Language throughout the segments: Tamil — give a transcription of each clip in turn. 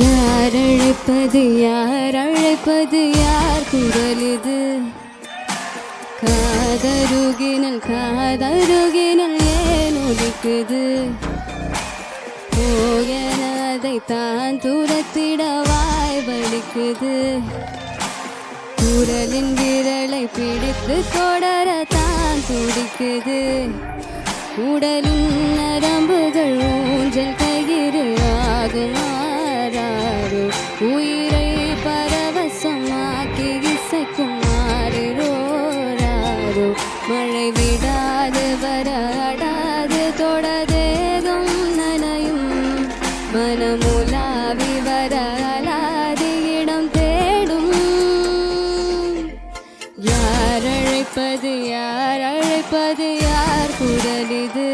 யார் அழைப்பது யார் அழைப்பது யார் குரல் இது? காதருகினல் காதருகினல் ஏன் ஒலிக்குது? போயனதை தான் துரத்திட வாய் வலிக்குது. குரலின் விரலை பிடித்து தொடர தான் துடிக்குது. உடலின் நரம்புகள் ஊஞ்சல் கயிறு ஆகுமாறாரோ, உயிரை பரவசமாக்கி இசைக்கும் மாறிரோராரோ. மழை விடாது வராடாது தொடதேகம் நனையும், மனமுலாவி வரலாதி இடம் தேடும். யார் அழைப்பது யார் அழைப்பது யார் குரல் இது?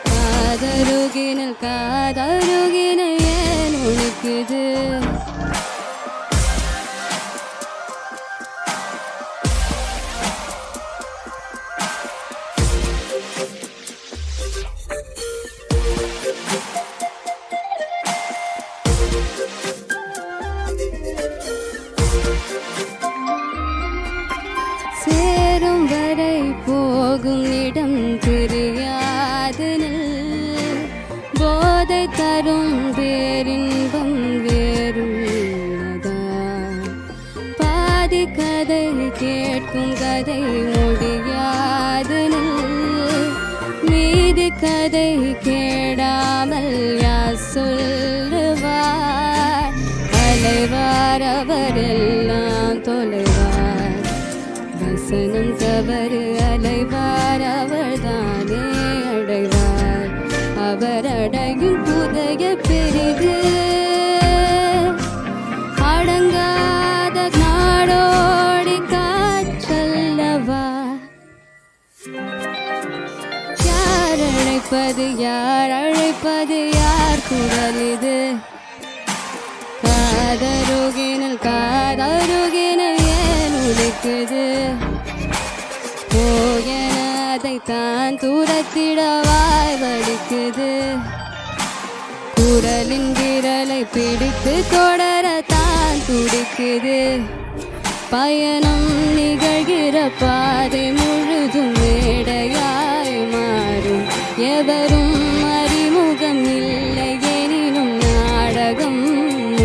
காதருகினல் காதருகினல் ஏன் ஒலிக்குது? சேரும் வரை போகும் இடம் தெரியாது. போதை தரும் பேரின்பம் வேறுள்ளதா? பாதி கதை கேட்கும் கதை முடியாது. மீதி கதை கேடாமல் யார் சொல்லுவார்? அலைவார் அவரெல்லாம் தொலைவார். வசனம் தவறு அலைவார் அவர்தானே அடைவார். அவர் அடையும் புதைய பெரிது. அடங்காத நாடோடி காற்றல்லவா? யார் அழைப்பது யார் அழைப்பது யார் குரல் இது? காதருகினல் காதருகினல் ஏன் ஒலிக்குது? போயனதை தான் துரத்திட வாய் வலிக்குது. குரலின் விரலை பிடித்து தொடர தான் துடிக்குது. பயணம் நிகழ்கிற பாதை முழுதும் மேடையாய் மாறும். எவரும் அறிமுகம் இல்லை எனினும் நாடகம்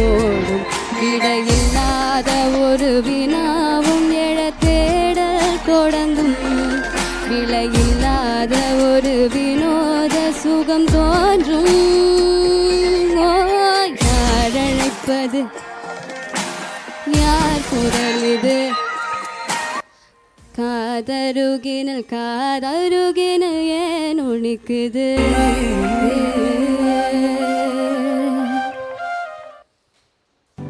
ஓடும். விடையில்லாத ஒரு வினாவும் எழ தேடல் தொடங்கும். விலையில்லாத ஒரு வினோத சுகம் தோன்றும். யார் அழைப்பது யார் குரல் இது? காதருகினல் காதருகினல் ஏன் ஒலிக்குது?